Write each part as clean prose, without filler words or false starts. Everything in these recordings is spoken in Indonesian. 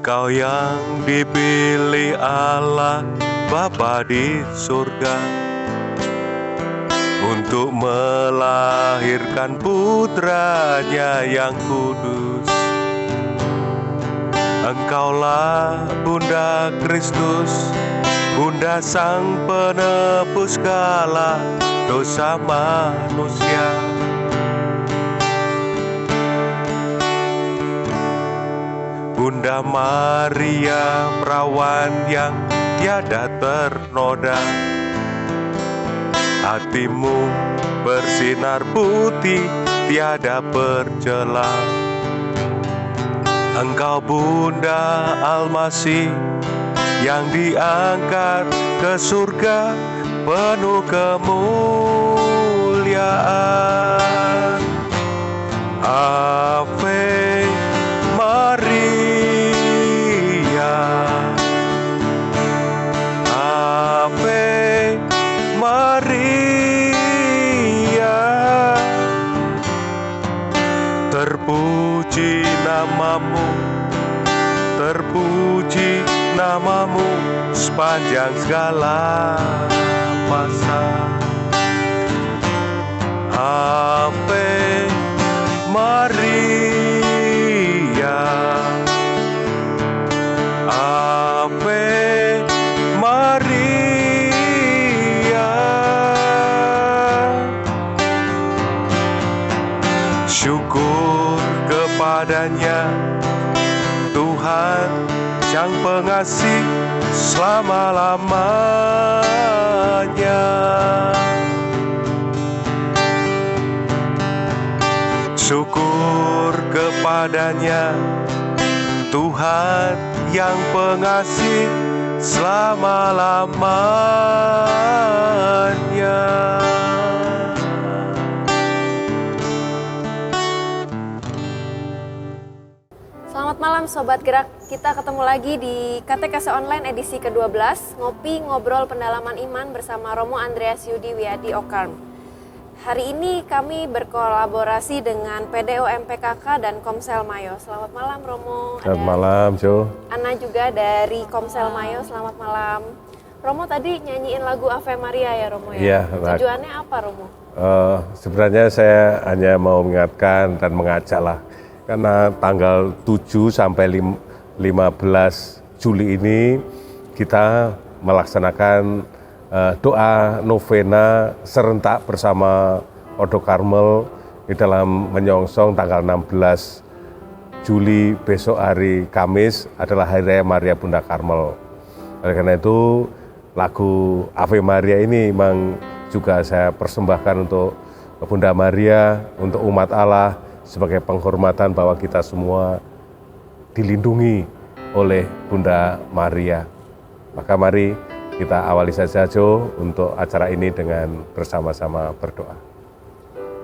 Engkau yang dipilih Allah Bapa di surga untuk melahirkan putranya yang kudus. Engkaulah Bunda Kristus, Bunda Sang Penebus segala dosa manusia. Bunda Maria, perawan yang tiada ternoda, hatimu bersinar putih, tiada bercela. Engkau Bunda Almasih yang diangkat ke surga penuh kemuliaan. Ave Maria, Ave Maria, terpuji namamu, terpuji namamu sepanjang segala masa. Ave Maria, Ave Maria, syukur kepadanya Tuhan Sang Pengasih selama-lamanya. Syukur kepadanya Tuhan yang pengasih selama-lamanya. Selamat malam Sobat Gerak, kita ketemu lagi di KTKS Online edisi ke-12, Ngopi Ngobrol Pendalaman Iman bersama Romo Andreas Yudi Wiyadi Okarm. Hari ini kami berkolaborasi dengan PDO MPKK dan Komsel Mayo. Selamat malam Romo. Selamat malam Jo. Ana juga dari Komsel Mayo, selamat malam. Romo tadi nyanyiin lagu Ave Maria ya Romo ya? Iya. Tujuannya apa Romo? Sebenarnya saya hanya mau mengingatkan dan mengajak lah. Karena tanggal 7 sampai 15 Juli ini kita melaksanakan doa novena serentak bersama Odo Karmel di dalam menyongsong tanggal 16 Juli besok hari Kamis adalah Hari Raya Maria Bunda Karmel. Oleh karena itu lagu Ave Maria ini memang juga saya persembahkan untuk Bunda Maria, untuk umat Allah sebagai penghormatan bahwa kita semua dilindungi oleh Bunda Maria. Maka mari kita awali saja Jo untuk acara ini dengan bersama-sama berdoa.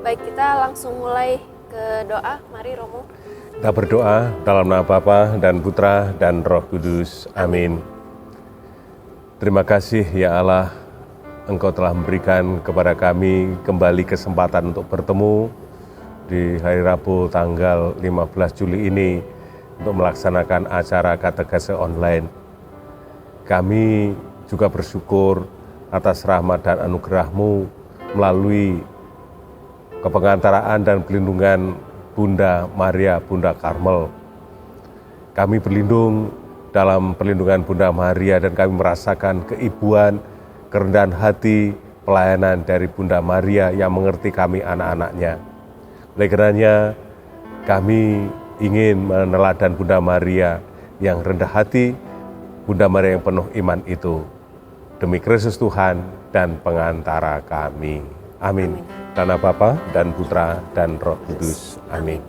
Baik, kita langsung mulai ke doa. Mari Romo. Kita berdoa dalam nama Bapa dan Putra dan Roh Kudus. Amin. Terima kasih ya Allah, Engkau telah memberikan kepada kami kembali kesempatan untuk bertemu di hari Rabu tanggal 15 Juli ini untuk melaksanakan acara KTKS Online. Kami juga bersyukur atas rahmat dan anugerah-Mu melalui kepengantaraan dan pelindungan Bunda Maria, Bunda Karmel. Kami berlindung dalam perlindungan Bunda Maria dan kami merasakan keibuan, kerendahan hati, pelayanan dari Bunda Maria yang mengerti kami anak-anaknya. Oleh karenanya kami ingin meneladan Bunda Maria yang rendah hati, Bunda Maria yang penuh iman itu. Demi Kristus Tuhan dan pengantara kami. Amin. Karena Bapa dan Putra dan Roh Kudus. Amin.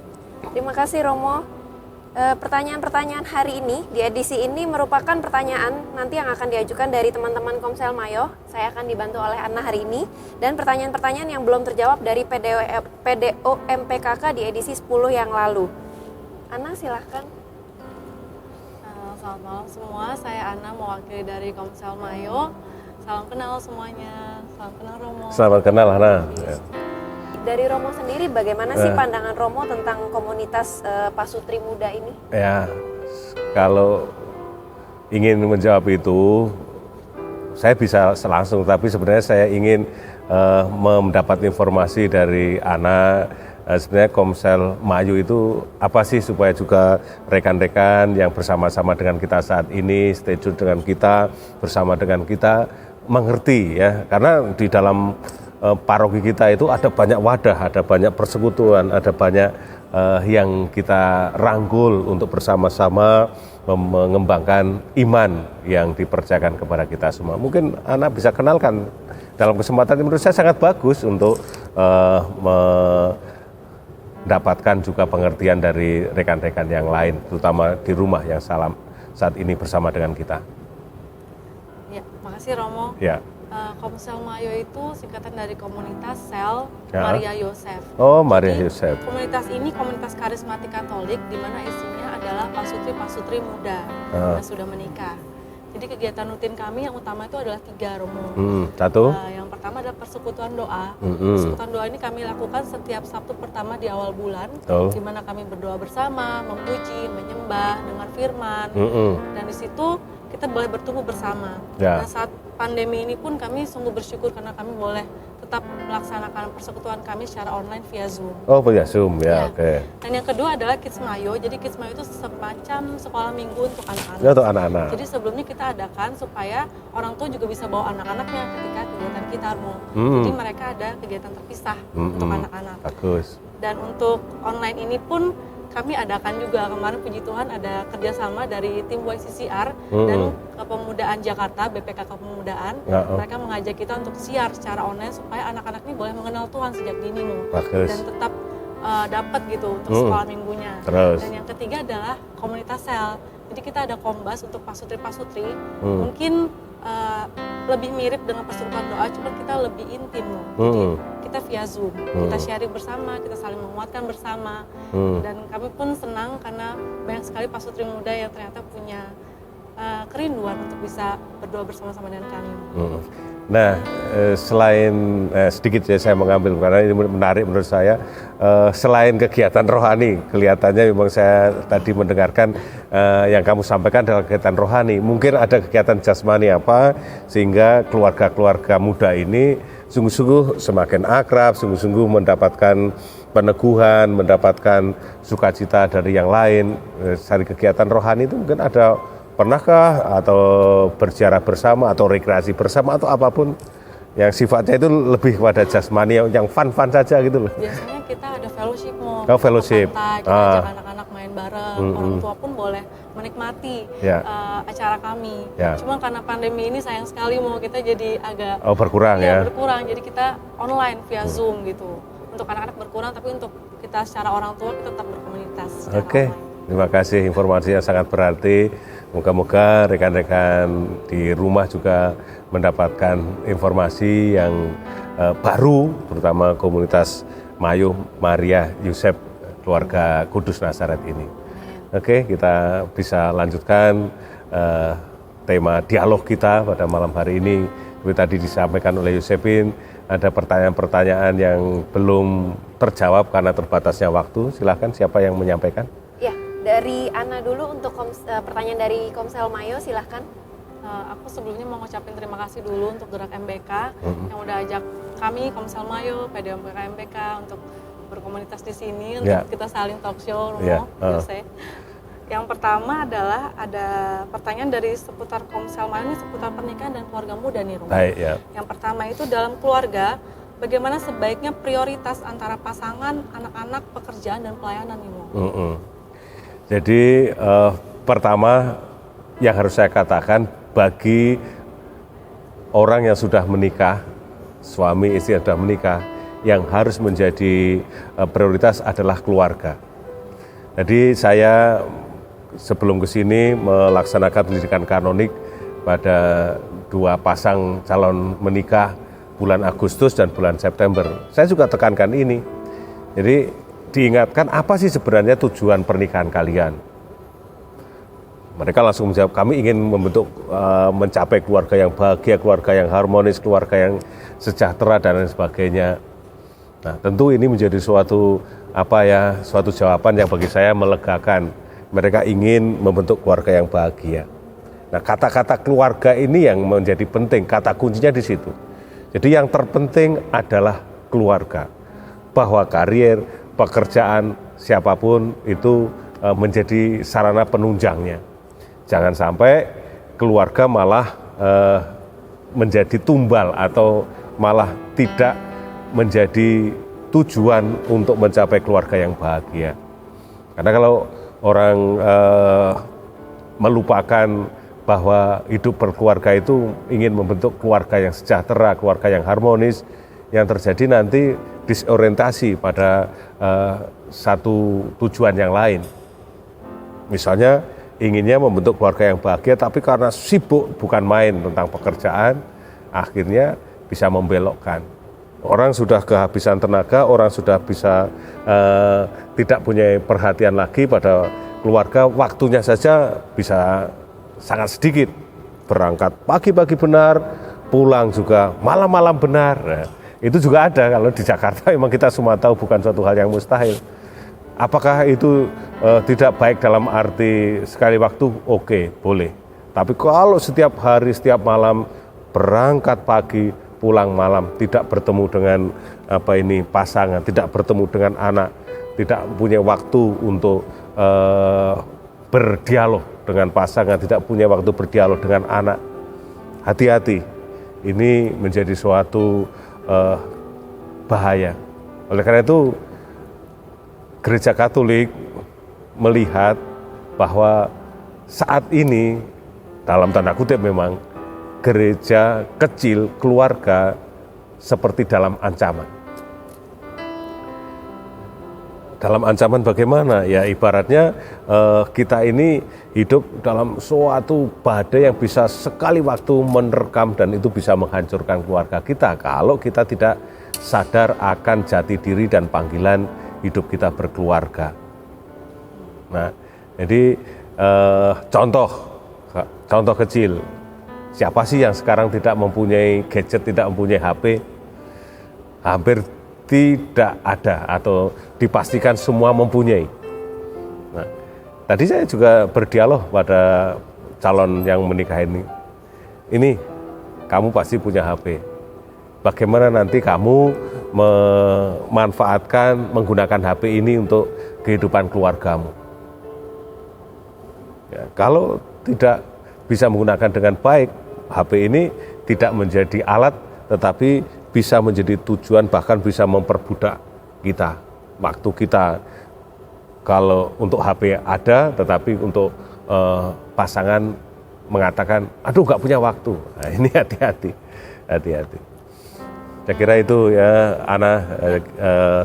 Terima kasih Romo. Pertanyaan-pertanyaan hari ini di edisi ini merupakan pertanyaan nanti yang akan diajukan dari teman-teman Komsel Mayo. Saya akan dibantu oleh Anna hari ini. Dan pertanyaan-pertanyaan yang belum terjawab dari PDO MPKK di edisi 10 yang lalu. Anna silahkan. Selamat malam semua, saya Ana mewakili dari Komsel Mayo. Salam kenal semuanya, salam kenal Romo. Selamat kenal Ana. Dari Romo sendiri bagaimana sih pandangan Romo tentang komunitas Pasutri Muda ini? Ya, Kalau ingin menjawab itu, saya bisa langsung, tapi sebenarnya saya ingin mendapat informasi dari Ana. Sebenarnya Komsel Mayo itu apa sih, supaya juga rekan-rekan yang bersama-sama dengan kita saat ini, stay tune dengan kita, bersama dengan kita, mengerti ya. Karena di dalam paroki kita itu ada banyak wadah, ada banyak persekutuan, ada banyak yang kita rangkul untuk bersama-sama mengembangkan iman yang dipercayakan kepada kita semua. Mungkin Ana bisa kenalkan dalam kesempatan ini, menurut saya sangat bagus untuk mendapatkan juga pengertian dari rekan-rekan yang lain, terutama di rumah yang saat ini bersama dengan kita. Ya, makasih Romo. Ya. Komsel Mayo itu singkatan dari komunitas Sel Ya. Maria Yosef. Oh, Maria Jadi, Yosef. Komunitas ini komunitas karismatik Katolik di mana isinya adalah pasutri-pasutri muda yang sudah menikah. Jadi kegiatan rutin kami yang utama itu adalah 3, Romo. Satu. Yang pertama adalah persekutuan doa. Persekutuan doa ini kami lakukan setiap Sabtu pertama di awal bulan, di mana kami berdoa bersama, memuji, menyembah, dengar firman, dan di situ kita boleh bertumbuh bersama. Ya. Nah, saat pandemi ini pun kami sungguh bersyukur karena kami boleh tetap melaksanakan persekutuan kami secara online via Zoom. Oh, via Zoom ya, Ya. oke. Dan yang kedua adalah Kids Mayo. Jadi Kids Mayo itu semacam sekolah minggu untuk anak-anak. Ya, untuk anak-anak. Jadi sebelumnya kita adakan supaya orang tua juga bisa bawa anak-anaknya ketika kegiatan kita mau. Jadi mereka ada kegiatan terpisah untuk anak-anak. Bagus. Dan untuk online ini pun kami adakan juga, kemarin puji Tuhan ada kerjasama dari tim YCCR dan Kepemudaan Jakarta, BPK Kepemudaan. Mereka mengajak kita untuk siar secara online supaya anak-anak ini boleh mengenal Tuhan sejak dini Bagus. dan tetap dapat gitu untuk sekolah minggunya. Terus. Dan yang ketiga adalah komunitas sel. Jadi kita ada kombas untuk pasutri-pasutri. Mungkin lebih mirip dengan persekutuan doa, cuma kita lebih intim Jadi kita via Zoom, kita sharing bersama, kita saling menguatkan bersama. Dan kami pun senang karena banyak sekali pasutri muda yang ternyata punya kerinduan untuk bisa berdoa bersama-sama dengan kami. Nah, selain sedikit ya saya mengambil karena ini menarik menurut saya, selain kegiatan rohani, kelihatannya memang saya tadi mendengarkan yang kamu sampaikan adalah kegiatan rohani. Mungkin ada kegiatan jasmani apa sehingga keluarga-keluarga muda ini sungguh-sungguh semakin akrab, sungguh-sungguh mendapatkan peneguhan, mendapatkan sukacita dari yang lain. Dari kegiatan rohani itu mungkin ada. Pernahkah atau berziarah bersama atau rekreasi bersama atau apapun yang sifatnya itu lebih kepada jasmani yang fun-fun saja gitu loh. Biasanya kita ada fellowship fellowship. Kita ajak anak-anak main bareng, orang tua pun boleh menikmati acara kami. Cuma karena pandemi ini sayang sekali kita jadi agak berkurang berkurang. Jadi kita online via Zoom gitu. Untuk anak-anak berkurang, tapi untuk kita secara orang tua kita tetap berkomunitas. Oke. Terima kasih, informasi yang sangat berarti. Moga-moga rekan-rekan di rumah juga mendapatkan informasi yang baru, terutama komunitas Mayo Maria Yosef keluarga Kudus Nazaret ini. Oke, kita bisa lanjutkan tema dialog kita pada malam hari ini. Seperti tadi disampaikan oleh Yosefin, ada pertanyaan-pertanyaan yang belum terjawab karena terbatasnya waktu. Silakan, siapa yang menyampaikan? Dari Ana dulu untuk pertanyaan dari Komsel Mayo, silahkan. Aku sebelumnya mau ngucapin terima kasih dulu untuk Gerak MBK yang udah ajak kami Komsel Mayo, PDMBK MBK untuk berkomunitas di sini untuk kita saling talk show, Yang pertama adalah ada pertanyaan dari seputar Komsel Mayo ini seputar pernikahan dan keluarga muda nih, Romo. Yang pertama itu dalam keluarga, bagaimana sebaiknya prioritas antara pasangan, anak-anak, pekerjaan dan pelayanan nih, Romo? Jadi pertama yang harus saya katakan, bagi orang yang sudah menikah, suami istri yang sudah menikah, yang harus menjadi prioritas adalah keluarga. Jadi saya sebelum ke sini melaksanakan pendidikan kanonik pada 2 pasang calon menikah bulan Agustus dan bulan September. Saya juga tekankan ini. Jadi diingatkan apa sih sebenarnya tujuan pernikahan kalian. Mereka langsung menjawab, kami ingin mencapai keluarga yang bahagia, keluarga yang harmonis, keluarga yang sejahtera dan lain sebagainya. Nah, tentu ini menjadi suatu jawaban yang bagi saya melegakan. mereka ingin membentuk keluarga yang bahagia. Nah, kata-kata keluarga ini yang menjadi penting, kata kuncinya di situ. Jadi yang terpenting adalah keluarga, bahwa karir, pekerjaan, siapapun itu menjadi sarana penunjangnya. Jangan sampai keluarga malah menjadi tumbal atau malah tidak menjadi tujuan untuk mencapai keluarga yang bahagia. Karena kalau orang melupakan bahwa hidup berkeluarga itu ingin membentuk keluarga yang sejahtera, keluarga yang harmonis, yang terjadi nanti disorientasi pada satu tujuan yang lain. Misalnya inginnya membentuk keluarga yang bahagia, tapi karena sibuk bukan main tentang pekerjaan, akhirnya bisa membelokkan. Orang sudah kehabisan tenaga, orang sudah bisa tidak punya perhatian lagi pada keluarga, waktunya saja bisa sangat sedikit. Berangkat pagi-pagi benar, pulang juga malam-malam benar. Nah, itu juga ada kalau di Jakarta, memang kita semua tahu bukan suatu hal yang mustahil. Apakah itu tidak baik dalam arti sekali waktu? Oke, boleh. Tapi kalau setiap hari, setiap malam, berangkat pagi, pulang malam, tidak bertemu dengan pasangan, tidak bertemu dengan anak, tidak punya waktu untuk berdialog dengan pasangan, tidak punya waktu berdialog dengan anak. Hati-hati, ini menjadi suatu bahaya. Oleh karena itu, Gereja Katolik melihat bahwa saat ini, dalam tanda kutip memang, gereja kecil, keluarga seperti dalam ancaman. Dalam ancaman bagaimana? Ya ibaratnya kita ini hidup dalam suatu badai yang bisa sekali waktu menerkam dan itu bisa menghancurkan keluarga kita kalau kita tidak sadar akan jati diri dan panggilan hidup kita berkeluarga. Nah, jadi contoh kecil. Siapa sih yang sekarang tidak mempunyai gadget, tidak mempunyai HP? Hampir tidak ada atau dipastikan semua mempunyai. Nah, tadi saya juga berdialog pada calon yang menikah ini. Ini, kamu pasti punya HP. Bagaimana nanti kamu memanfaatkan, menggunakan HP ini untuk kehidupan keluargamu? Ya, kalau tidak bisa menggunakan dengan baik, HP ini tidak menjadi alat, tetapi bisa menjadi tujuan, bahkan bisa memperbudak kita. Waktu kita, kalau untuk HP ada, tetapi untuk pasangan mengatakan, aduh nggak punya waktu. Nah, ini hati-hati. Saya kira itu ya, Ana,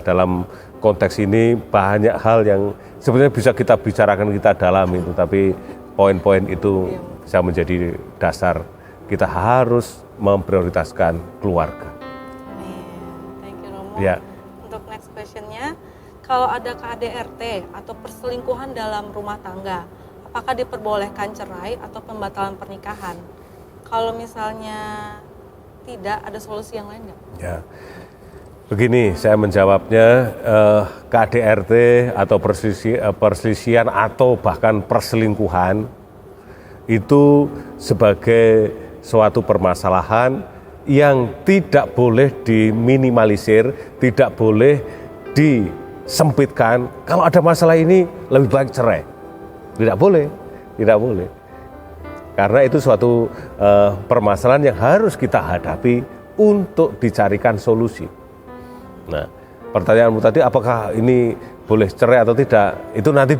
dalam konteks ini banyak hal yang sebenarnya bisa kita bicarakan, kita dalami itu, tapi poin-poin itu bisa menjadi dasar kita harus memprioritaskan keluarga. Thank you, Romo. Ya. Untuk next question-nya, kalau ada KDRT atau perselingkuhan dalam rumah tangga, apakah diperbolehkan cerai atau pembatalan pernikahan? Kalau misalnya tidak, ada solusi yang lain nggak? Ya. Begini, saya menjawabnya, KDRT atau perselisihan atau bahkan perselingkuhan itu sebagai suatu permasalahan yang tidak boleh diminimalisir, tidak boleh disempitkan. Kalau ada masalah ini lebih baik cerai. Tidak boleh. Karena itu suatu permasalahan yang harus kita hadapi untuk dicarikan solusi. Nah, pertanyaanmu tadi apakah ini boleh cerai atau tidak? Itu nanti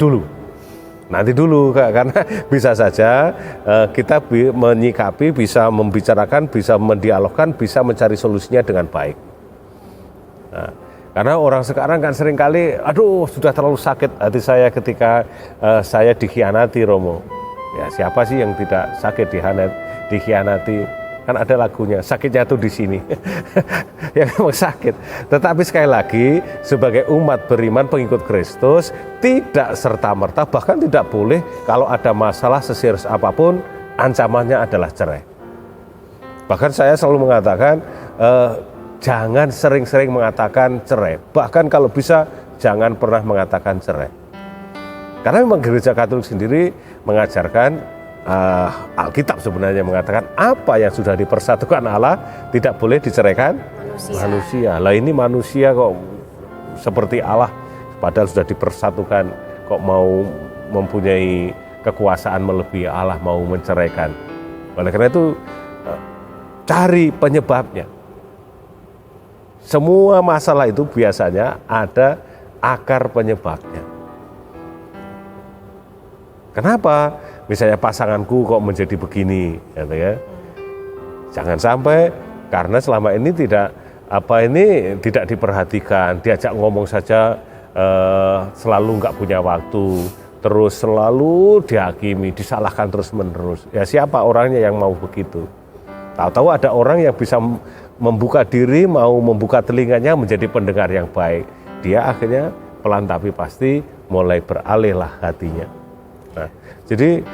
dulu, karena bisa saja kita menyikapi, bisa membicarakan, bisa mendialogkan, bisa mencari solusinya dengan baik. Nah, karena orang sekarang kan seringkali, aduh sudah terlalu sakit hati saya ketika saya dikhianati, Romo. Ya, siapa sih yang tidak sakit dikhianati? Kan ada lagunya, sakitnya tuh di sini. Ya memang sakit. Tetapi sekali lagi, sebagai umat beriman pengikut Kristus, tidak serta-merta, bahkan tidak boleh kalau ada masalah seserius apapun, ancamannya adalah cerai. Bahkan saya selalu mengatakan, jangan sering-sering mengatakan cerai. Bahkan kalau bisa, jangan pernah mengatakan cerai. Karena memang gereja Katolik sendiri mengajarkan Alkitab sebenarnya mengatakan apa yang sudah dipersatukan Allah tidak boleh diceraikan manusia. Lah ini manusia kok seperti Allah, padahal sudah dipersatukan, kok mau mempunyai kekuasaan melebihi Allah, mau menceraikan. Oleh karena itu cari penyebabnya. Semua masalah itu biasanya ada akar penyebabnya. Kenapa? Misalnya pasanganku kok menjadi begini, gitu ya. Jangan sampai karena selama ini tidak diperhatikan, diajak ngomong saja selalu nggak punya waktu, terus selalu dihakimi, disalahkan terus-menerus. Ya siapa orangnya yang mau begitu? Tahu-tahu ada orang yang bisa membuka diri, mau membuka telinganya menjadi pendengar yang baik. Dia akhirnya pelan tapi pasti mulai beralihlah hatinya. Nah, jadi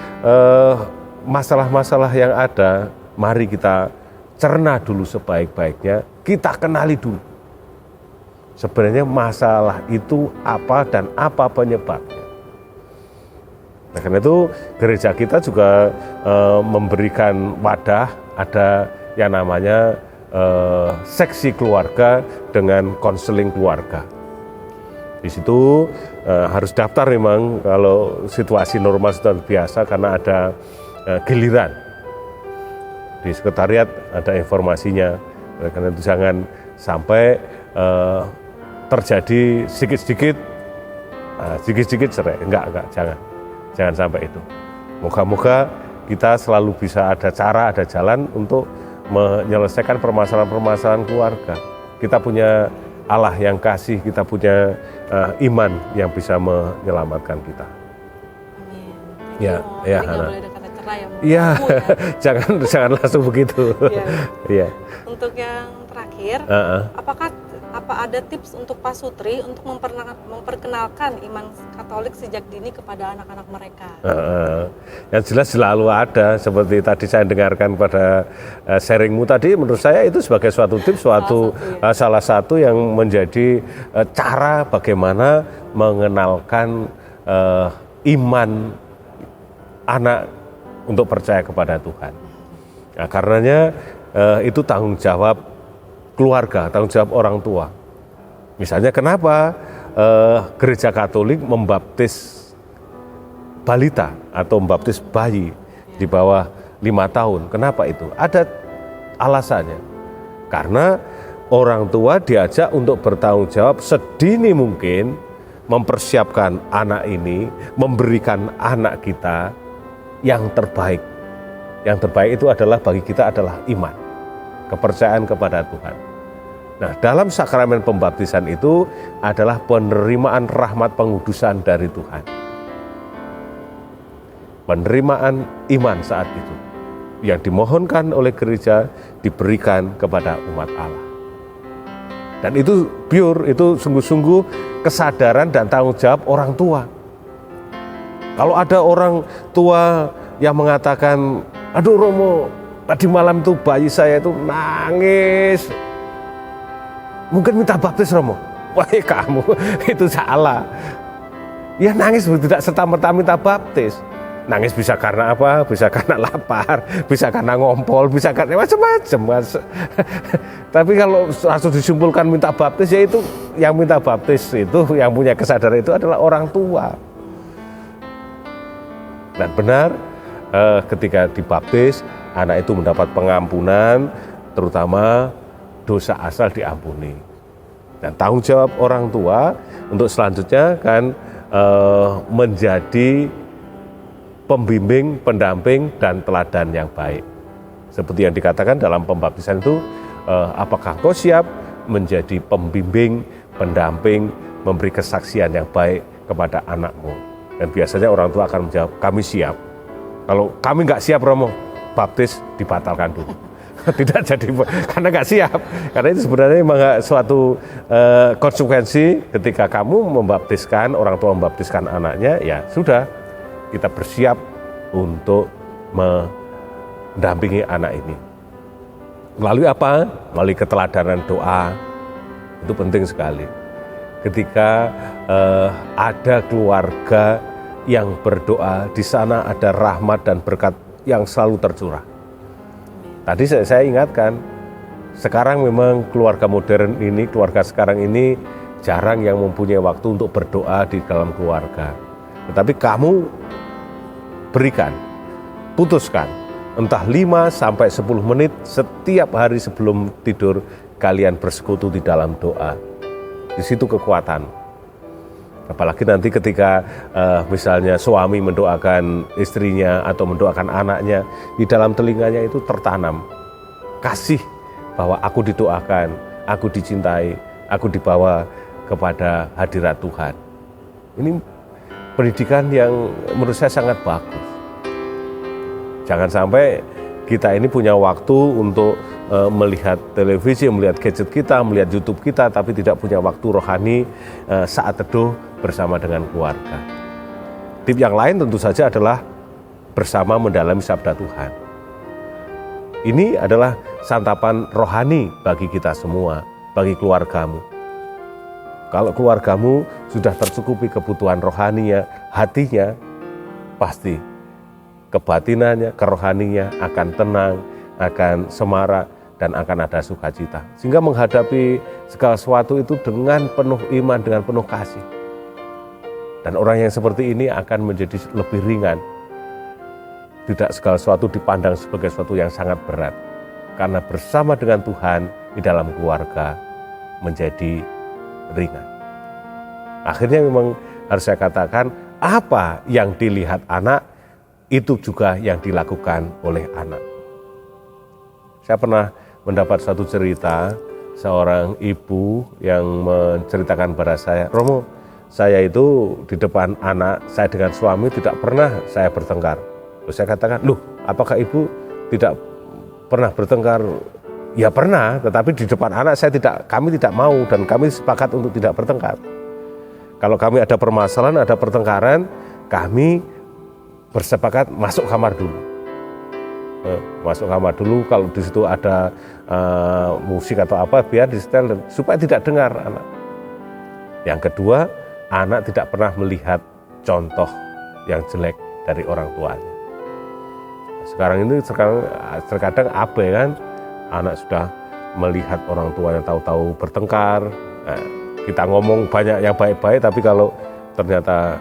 masalah-masalah yang ada, mari kita cerna dulu sebaik-baiknya, kita kenali dulu. Sebenarnya masalah itu apa dan apa penyebabnya. Nah, karena itu gereja kita juga memberikan wadah, ada yang namanya seksi keluarga dengan konseling keluarga. Di situ harus daftar memang kalau situasi normal sudah biasa karena ada giliran. Di sekretariat ada informasinya. Karena itu jangan sampai terjadi sedikit-sedikit cerai. Enggak, jangan sampai itu. Moga-moga kita selalu bisa ada cara, ada jalan untuk menyelesaikan permasalahan-permasalahan keluarga. Kita punya Allah yang kasih, kita punya iman yang bisa menyelamatkan kita. Amin. Ya, Hana. Boleh ada kata cerai ya, Iya, jangan langsung begitu. Iya. Untuk yang terakhir, apa ada tips untuk Pak Sutri untuk memperkenalkan iman Katolik sejak dini kepada anak-anak mereka? Yang jelas selalu ada, seperti tadi saya dengarkan pada sharingmu tadi, menurut saya itu sebagai suatu tips, salah satu yang menjadi cara bagaimana mengenalkan iman anak untuk percaya kepada Tuhan. Nah, karenanya itu tanggung jawab keluarga, tanggung jawab orang tua. Misalnya kenapa gereja Katolik membaptis balita atau membaptis bayi di bawah 5 tahun. Kenapa itu? Ada alasannya. Karena orang tua diajak untuk bertanggung jawab sedini mungkin mempersiapkan anak ini, memberikan anak kita yang terbaik. Yang terbaik itu adalah bagi kita adalah iman, kepercayaan kepada Tuhan. Nah, dalam sakramen pembaptisan itu adalah penerimaan rahmat pengudusan dari Tuhan. Penerimaan iman saat itu yang dimohonkan oleh gereja diberikan kepada umat Allah. Dan itu pure, itu sungguh-sungguh kesadaran dan tanggung jawab orang tua. Kalau ada orang tua yang mengatakan, aduh Romo, tadi malam itu bayi saya itu nangis, mungkin minta baptis Romo. Wah kamu, itu salah. Ya nangis tidak serta-merta minta baptis. Nangis bisa karena apa? Bisa karena lapar, bisa karena ngompol, bisa karena macam-macam. Tapi kalau langsung disimpulkan minta baptis, ya itu yang minta baptis itu, yang punya kesadaran itu adalah orang tua. Dan benar, ketika dibaptis, anak itu mendapat pengampunan, terutama dosa asal diampuni. Dan tanggung jawab orang tua untuk selanjutnya kan menjadi pembimbing, pendamping, dan teladan yang baik. Seperti yang dikatakan dalam pembaptisan itu, apakah kau siap menjadi pembimbing, pendamping, memberi kesaksian yang baik kepada anakmu? Dan biasanya orang tua akan menjawab, kami siap. Kalau kami nggak siap Romo, baptis dibatalkan dulu. Tidak jadi, karena nggak siap. Karena itu sebenarnya memang suatu konsekuensi ketika kamu membaptiskan, orang tua membaptiskan anaknya, ya sudah, kita bersiap untuk mendampingi anak ini. Melalui apa? Melalui keteladanan doa, itu penting sekali. Ketika ada keluarga yang berdoa, di sana ada rahmat dan berkat yang selalu tercurah. Tadi saya ingatkan, sekarang memang keluarga modern ini, keluarga sekarang ini jarang yang mempunyai waktu untuk berdoa di dalam keluarga. Tetapi kamu berikan, putuskan, entah 5 sampai 10 menit setiap hari sebelum tidur kalian bersekutu di dalam doa. Di situ kekuatan. Apalagi nanti ketika misalnya suami mendoakan istrinya atau mendoakan anaknya, di dalam telinganya itu tertanam kasih bahwa aku didoakan, aku dicintai, aku dibawa kepada hadirat Tuhan. Ini pendidikan yang menurut saya sangat bagus. Jangan sampai kita ini punya waktu untuk melihat televisi, melihat gadget kita, melihat YouTube kita, tapi tidak punya waktu rohani saat teduh bersama dengan keluarga. Tip yang lain tentu saja adalah bersama mendalami sabda Tuhan. Ini adalah santapan rohani bagi kita semua, bagi keluargamu. Kalau keluargamu sudah tercukupi kebutuhan rohaninya, hatinya, pasti kebatinannya, kerohaninya akan tenang, akan semarak, dan akan ada sukacita. Sehingga menghadapi segala sesuatu itu dengan penuh iman, dengan penuh kasih. Dan orang yang seperti ini akan menjadi lebih ringan. Tidak segala sesuatu dipandang sebagai sesuatu yang sangat berat. Karena bersama dengan Tuhan di dalam keluarga menjadi ringan. Akhirnya memang harus saya katakan, apa yang dilihat anak, itu juga yang dilakukan oleh anak. Saya pernah mendapat satu cerita, seorang ibu yang menceritakan pada saya, Romo, saya itu di depan anak, saya dengan suami tidak pernah saya bertengkar. Terus saya katakan, loh, apakah ibu tidak pernah bertengkar? Ya pernah, tetapi di depan anak kami tidak mau dan kami sepakat untuk tidak bertengkar. Kalau kami ada permasalahan, ada pertengkaran, kami bersepakat masuk kamar dulu. Masuk kamar dulu, kalau di situ ada musik atau apa, biar di setel supaya tidak dengar anak. Yang kedua, anak tidak pernah melihat contoh yang jelek dari orang tuanya. Sekarang ini terkadang abai kan, anak sudah melihat orang tuanya tahu-tahu bertengkar. Kita ngomong banyak yang baik-baik, tapi kalau ternyata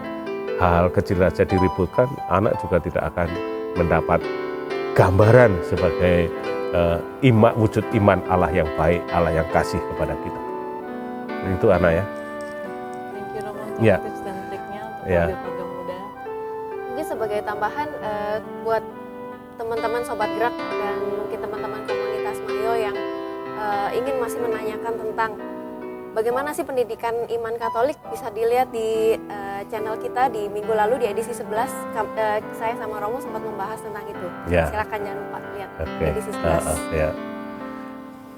hal kecil saja diributkan, anak juga tidak akan mendapat gambaran sebagai wujud iman Allah yang baik, Allah yang kasih kepada kita. Itu anak ya. Thank you Romo untuk Ya. tips dan triknya untuk Ya. keluarga muda. Mungkin sebagai tambahan buat teman-teman Sobat Gerak dan mungkin teman-teman komunitas Mayo yang ingin masih menanyakan tentang bagaimana sih pendidikan iman Katolik, bisa dilihat di channel kita di minggu lalu di edisi 11. Saya sama Romo sempat membahas tentang itu. Ya. Silakan jangan lupa lihat Oke. edisi 11. Ya.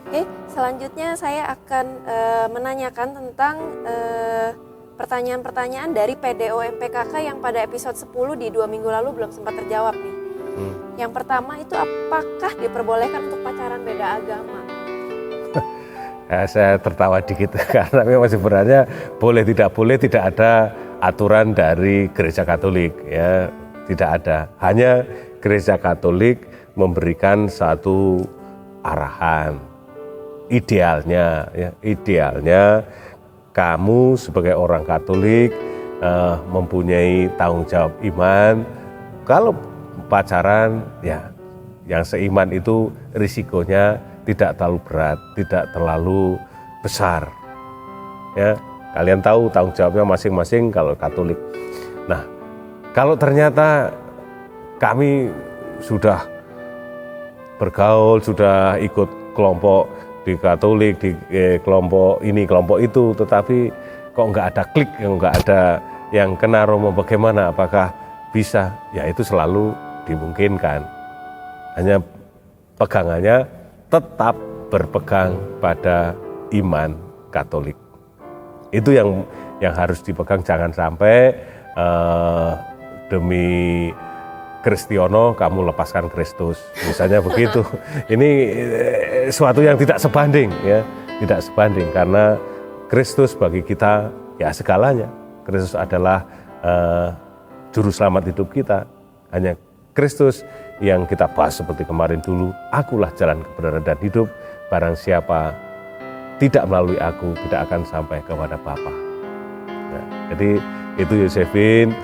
Oke, selanjutnya saya akan menanyakan tentang pertanyaan-pertanyaan dari PDO MPKK yang pada episode 10 di 2 minggu lalu belum sempat terjawab nih. Yang pertama itu, apakah diperbolehkan untuk pacaran beda agama? Saya tertawa dikit karena memang sebenarnya boleh tidak ada aturan dari Gereja Katolik, ya, tidak ada. Hanya Gereja Katolik memberikan satu arahan. Idealnya kamu sebagai orang Katolik mempunyai tanggung jawab iman. Kalau pacaran, ya, yang seiman itu risikonya tidak terlalu berat, tidak terlalu besar. Ya, kalian tahu tanggung jawabnya masing-masing kalau Katolik. Nah, kalau ternyata kami sudah bergaul, sudah ikut kelompok di Katolik, di kelompok ini, kelompok itu, tetapi kok nggak ada klik, nggak ada yang kena, Romo, bagaimana? Apakah bisa? Ya, itu selalu dimungkinkan. Hanya pegangannya tetap berpegang pada iman Katolik. Itu yang harus dipegang, jangan sampai demi Kristiono kamu lepaskan Kristus, misalnya begitu. Ini suatu yang tidak sebanding, ya, tidak sebanding, karena Kristus bagi kita ya segalanya. Kristus adalah juru selamat hidup kita, hanya Kristus yang kita bahas seperti kemarin dulu. Akulah jalan kebenaran dan hidup, barang siapa tidak melalui aku tidak akan sampai kepada Bapa. Nah, jadi itu Yosefin,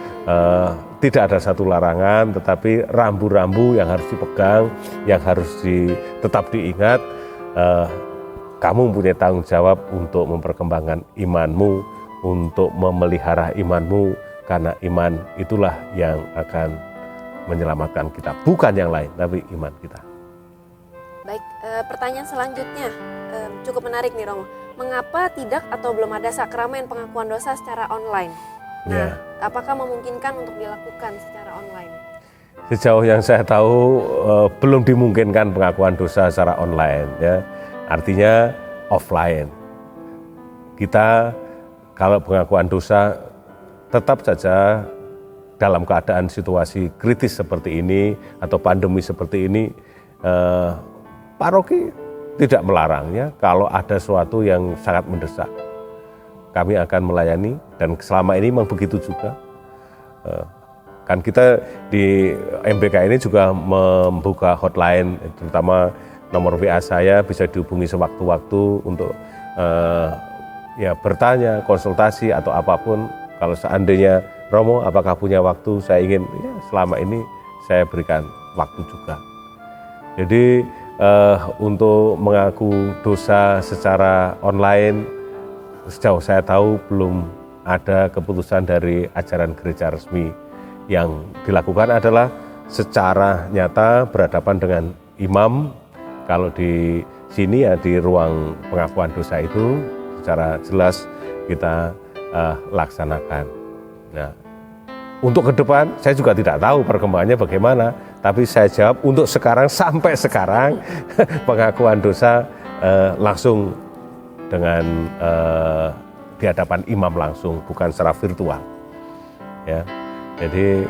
tidak ada satu larangan, tetapi rambu-rambu yang harus dipegang, yang harus tetap diingat. Kamu punya tanggung jawab untuk memperkembangkan imanmu, untuk memelihara imanmu, karena iman itulah yang akan menyelamatkan kita, bukan yang lain, tapi iman kita. Baik, pertanyaan selanjutnya cukup menarik nih Romo. Mengapa tidak atau belum ada sakramen pengakuan dosa secara online? Nah, apakah memungkinkan untuk dilakukan secara online? Sejauh yang saya tahu belum dimungkinkan pengakuan dosa secara online, ya. Artinya offline. Kita kalau pengakuan dosa tetap saja dalam keadaan situasi kritis seperti ini atau pandemi seperti ini, paroki tidak melarangnya kalau ada sesuatu yang sangat mendesak. Kami akan melayani dan selama ini memang begitu juga. Kan kita di MBK ini juga membuka hotline, terutama nomor WA saya bisa dihubungi sewaktu-waktu untuk ya bertanya, konsultasi atau apapun. Kalau seandainya Romo apakah punya waktu, saya ingin ya selama ini saya berikan waktu juga. Jadi untuk mengaku dosa secara online, sejauh saya tahu belum ada keputusan dari ajaran gereja resmi. Yang dilakukan adalah secara nyata berhadapan dengan imam. Kalau di sini ya di ruang pengakuan dosa itu secara jelas kita laksanakan. Nah, untuk ke depan saya juga tidak tahu perkembangannya bagaimana, tapi saya jawab untuk sekarang sampai sekarang pengakuan dosa langsung dengan di hadapan imam langsung, bukan secara virtual. Ya, jadi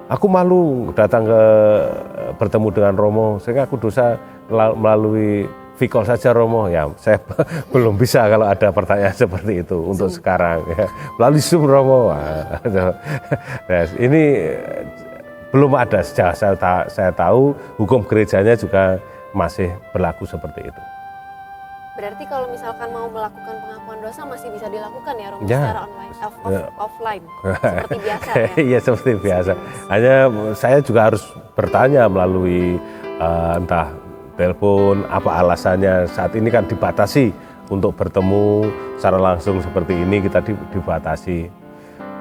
aku malu datang bertemu dengan Romo, sehingga aku dosa melalui Vicol saja Romo. Ya, saya belum bisa kalau ada pertanyaan seperti itu untuk sekarang. Ya. Melalui Zoom Romo. Nah, ini belum ada sejak saya tahu, hukum gerejanya juga masih berlaku seperti itu. Berarti kalau misalkan mau melakukan pengakuan dosa masih bisa dilakukan ya Romo, ya, secara online, offline, seperti biasa ya? Iya seperti biasa. Hanya saya juga harus bertanya melalui entah telepon, apa alasannya. Saat ini kan dibatasi untuk bertemu secara langsung seperti ini, kita dibatasi.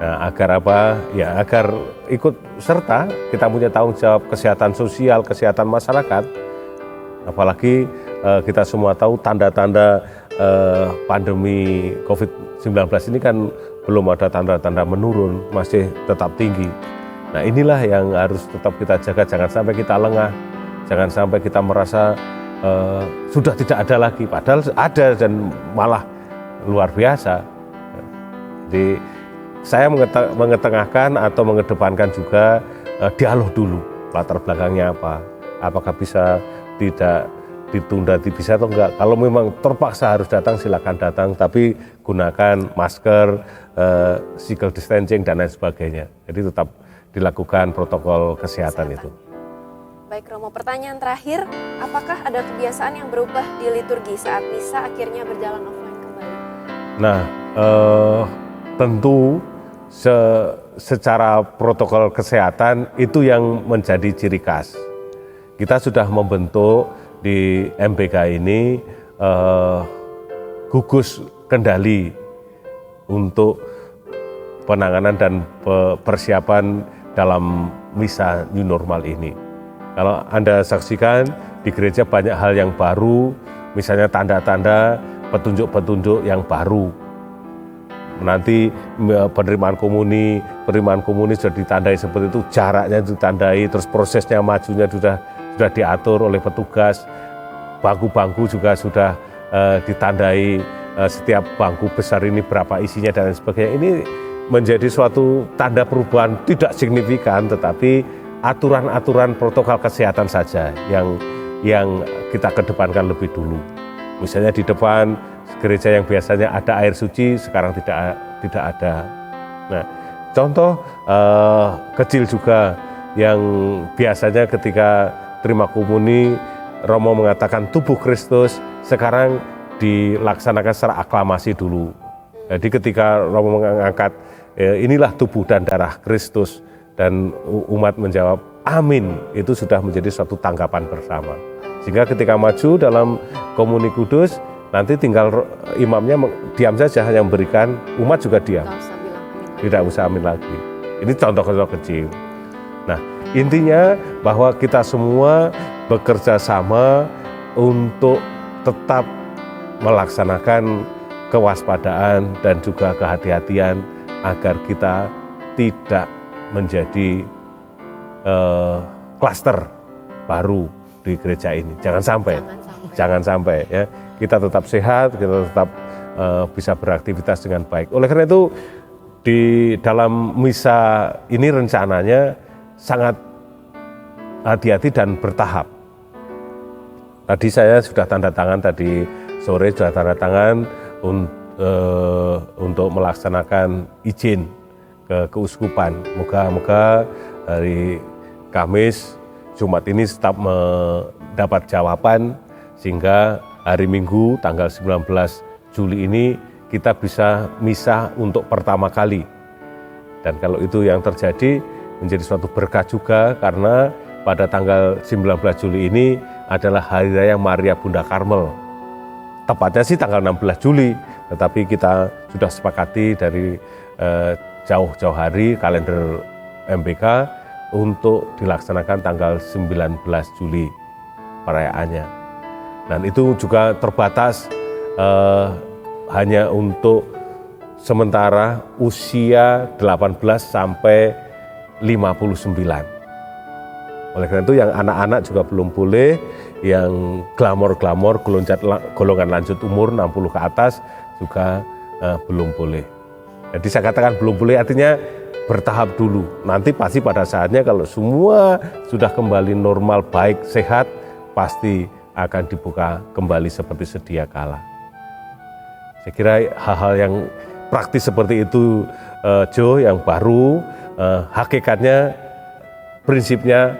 Nah, agar apa? Ya agar ikut serta, kita punya tanggung jawab kesehatan sosial, kesehatan masyarakat. Apalagi kita semua tahu tanda-tanda pandemi COVID-19 ini kan belum ada tanda-tanda menurun, masih tetap tinggi. Nah inilah yang harus tetap kita jaga, jangan sampai kita lengah, jangan sampai kita merasa sudah tidak ada lagi, padahal ada dan malah luar biasa. Jadi saya mengetengahkan atau mengedepankan juga dialog dulu, latar belakangnya apa, apakah bisa tidak ditunda, bisa atau enggak. Kalau memang terpaksa harus datang, silakan datang, tapi gunakan masker, physical distancing dan lain sebagainya. Jadi tetap dilakukan protokol kesehatan itu. Baik Romo, pertanyaan terakhir, apakah ada kebiasaan yang berubah di liturgi saat misa akhirnya berjalan offline kembali? Nah, tentu secara protokol kesehatan itu yang menjadi ciri khas. Kita sudah membentuk di MBK ini gugus kendali untuk penanganan dan persiapan dalam misa new normal ini. Kalau Anda saksikan di gereja banyak hal yang baru, misalnya tanda-tanda, petunjuk-petunjuk yang baru. Nanti penerimaan komuni sudah ditandai seperti itu, jaraknya ditandai, terus prosesnya majunya sudah diatur oleh petugas, bangku-bangku juga sudah ditandai, setiap bangku besar ini berapa isinya dan lain sebagainya. Ini menjadi suatu tanda perubahan tidak signifikan, tetapi aturan-aturan protokol kesehatan saja yang kita kedepankan lebih dulu. Misalnya di depan gereja yang biasanya ada air suci, sekarang tidak ada. Nah, contoh kecil juga yang biasanya ketika terima komuni Romo mengatakan tubuh Kristus, sekarang dilaksanakan secara aklamasi dulu. Jadi ketika Romo mengangkat inilah tubuh dan darah Kristus dan umat menjawab amin, itu sudah menjadi suatu tanggapan bersama. Sehingga ketika maju dalam komuni kudus, nanti tinggal imamnya diam saja, hanya memberikan, umat juga diam. Tidak usah amin lagi. Ini contoh-contoh kecil. Nah, intinya bahwa kita semua bekerja sama untuk tetap melaksanakan kewaspadaan dan juga kehati-hatian agar kita tidak menjadi klaster baru di gereja ini. Jangan sampai ya. Kita tetap sehat, kita tetap bisa beraktivitas dengan baik. Oleh karena itu di dalam misa ini rencananya sangat hati-hati dan bertahap. Tadi saya sudah tanda tangan, tadi sore sudah tanda tangan untuk melaksanakan izin ke keuskupan. Moga-moga hari Kamis, Jumat ini tetap mendapat jawaban sehingga hari Minggu tanggal 19 Juli ini kita bisa misa untuk pertama kali. Dan kalau itu yang terjadi menjadi suatu berkah juga, karena pada tanggal 19 Juli ini adalah Hari Raya Maria Bunda Karmel. Tepatnya sih tanggal 16 Juli, tetapi kita sudah sepakati dari jauh-jauh hari kalender MBK untuk dilaksanakan tanggal 19 Juli perayaannya. Dan itu juga terbatas hanya untuk sementara usia 18 sampai 59. Oleh karena itu yang anak-anak juga belum boleh, yang glamor-glamor golongan lanjut umur 60 ke atas juga belum boleh. Jadi saya katakan belum boleh artinya bertahap dulu. Nanti pasti pada saatnya kalau semua sudah kembali normal, baik, sehat, pasti akan dibuka kembali seperti sedia kala. Saya kira hal-hal yang praktis seperti itu, Jo, yang baru, hakikatnya, prinsipnya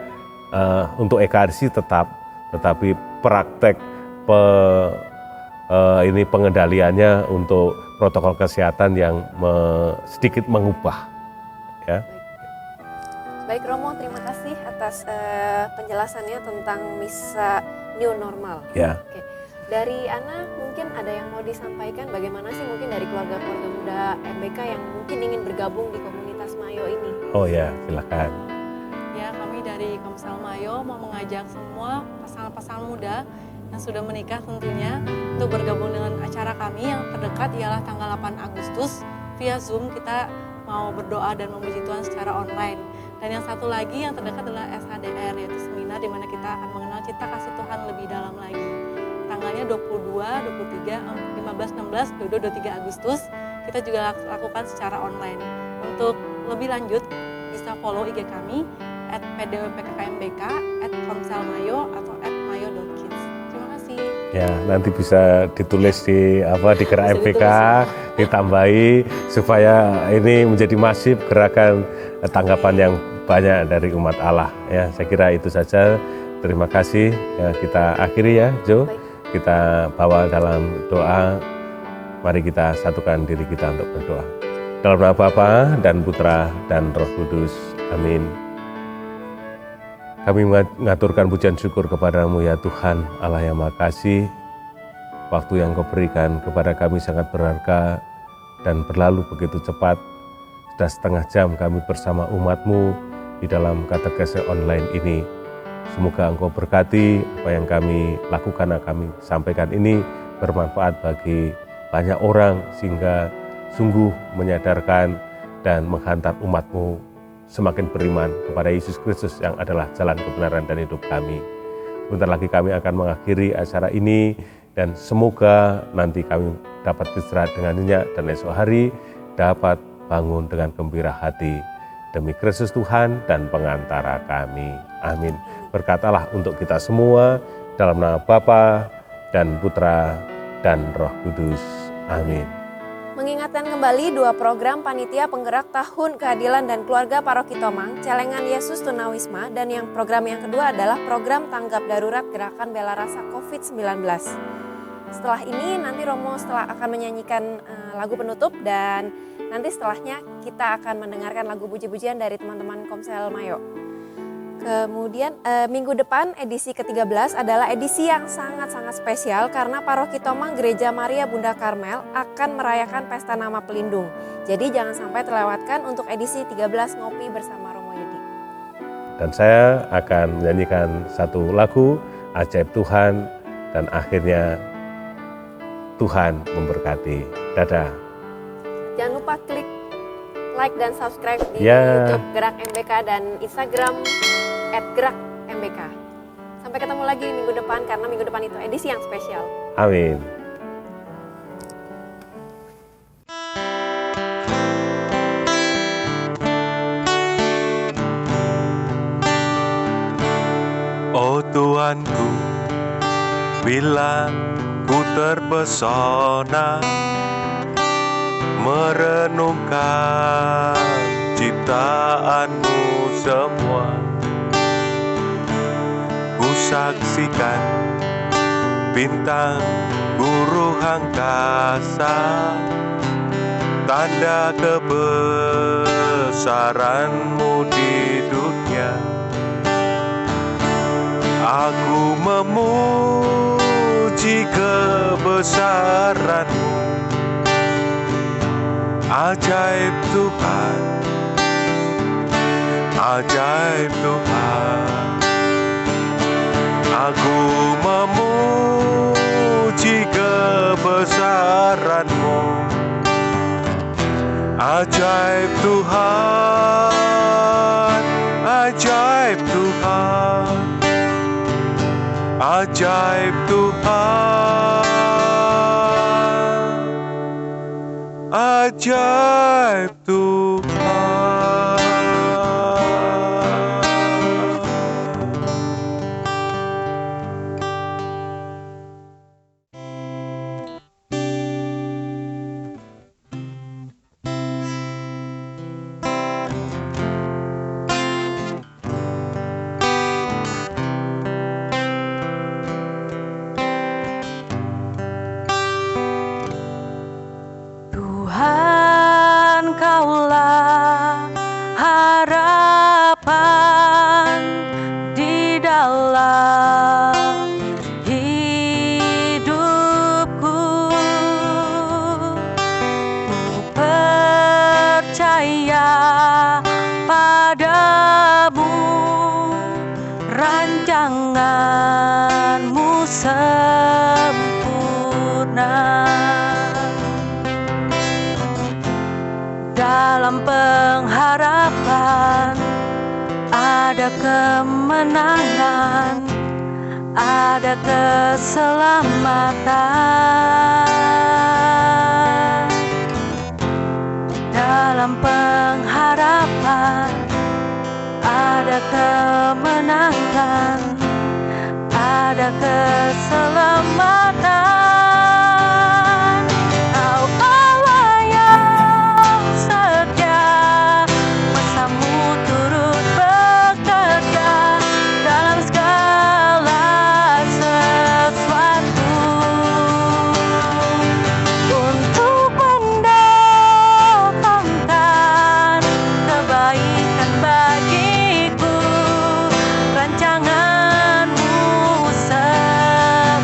untuk ekaristi tetap, tetapi praktek ini pengendaliannya untuk protokol kesehatan yang sedikit mengubah. Ya. Baik Romo, terima kasih atas penjelasannya tentang misa new normal. Ya. Oke. Dari Ana mungkin ada yang mau disampaikan, bagaimana sih mungkin dari keluarga-keluarga muda MBK yang mungkin ingin bergabung di komunitas Mayo ini? Oh ya, silakan. Ya, kami dari Komsel Mayo mau mengajak semua pasangan-pasangan muda yang sudah menikah tentunya untuk bergabung dengan acara kami yang terdekat ialah tanggal 8 Agustus via Zoom. Kita mau berdoa dan memuji Tuhan secara online. Dan yang satu lagi yang terdekat adalah SHDR, yaitu seminar di mana kita akan mengenal cita kasih Tuhan lebih dalam lagi. Tanggalnya 22, 23, 15, 16, 22, 23 Agustus. Kita juga lakukan secara online. Untuk lebih lanjut bisa follow IG kami @pdwpkkmbk, @komselmayo atau @mayo.kids. Terima kasih. Ya, nanti bisa ditulis di gerak MBK, ditambahi supaya ini menjadi masif gerakan tanggapan yang banyak dari umat Allah. Ya, saya kira itu saja. Terima kasih. Ya, kita akhiri ya, Jo. Baik. Kita bawa dalam doa. Mari kita satukan diri kita untuk berdoa. Dalam nama Bapa dan Putra dan Roh Kudus. Amin. Kami mengaturkan pujian syukur kepadamu ya Tuhan Allah yang Maha Kasih. Waktu yang Kau berikan kepada kami sangat berharga dan berlalu begitu cepat. Sudah setengah jam kami bersama umat-Mu di dalam katekese online ini. Semoga Engkau berkati apa yang kami lakukan, yang kami sampaikan ini bermanfaat bagi banyak orang sehingga sungguh menyadarkan dan menghantar umat-Mu semakin beriman kepada Yesus Kristus yang adalah jalan kebenaran dan hidup kami. Sebentar lagi kami akan mengakhiri acara ini dan semoga nanti kami dapat istirahat dengan nyenyak dan esok hari dapat bangun dengan gembira hati. Demi Kristus Tuhan dan pengantara kami. Amin. Berkatalah untuk kita semua dalam nama Bapa dan Putra dan Roh Kudus. Amin. Mengingatkan kembali dua program Panitia Penggerak Tahun Keadilan dan Keluarga Paroki Tomang, Celengan Yesus Tunawisma, dan yang program yang kedua adalah program Tanggap Darurat Gerakan Bela Rasa COVID-19. Setelah ini nanti Romo akan menyanyikan lagu penutup dan nanti setelahnya kita akan mendengarkan lagu puji-pujian dari teman-teman Komsel Mayo. Kemudian minggu depan edisi ke-13 adalah edisi yang sangat-sangat spesial karena Paroki Tomang Gereja Maria Bunda Karmel akan merayakan Pesta Nama Pelindung. Jadi jangan sampai terlewatkan untuk edisi 13 Ngopi bersama Romo Yudi. Dan saya akan menyanyikan satu lagu, Ajaib Tuhan, dan akhirnya Tuhan memberkati. Dadah. Jangan lupa klik like dan subscribe di YouTube Gerak MBK dan Instagram @gerakmbk. Sampai ketemu lagi minggu depan karena minggu depan itu edisi yang spesial. Amin. Oh Tuanku, bila ku terpesona merenungkan ciptaanmu semua, ku saksikan bintang guru angkasa, tanda kebesaranmu di dunia. Aku memuji kebesaranmu, ajaib Tuhan, ajaib Tuhan. Aku memuji kebesaranmu, ajaib Tuhan, ajaib Tuhan, ajaib Tuhan, ajaib Tuhan. Tuhan, Kaulah harapan di dalam hidupku. Ku percaya padamu, rancanganmu sempurna. Dalam pengharapan ada kemenangan, ada keselamatan. Dalam pengharapan ada kemenangan, ada keselamatan. Rancanganmu sempurna.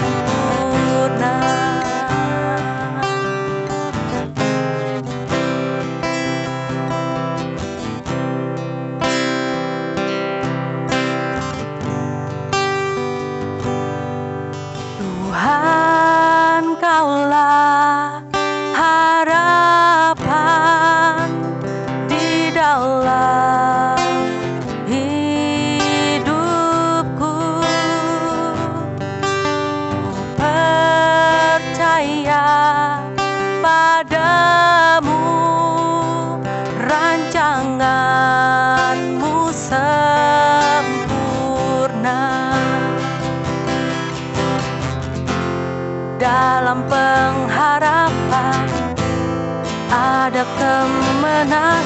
tanah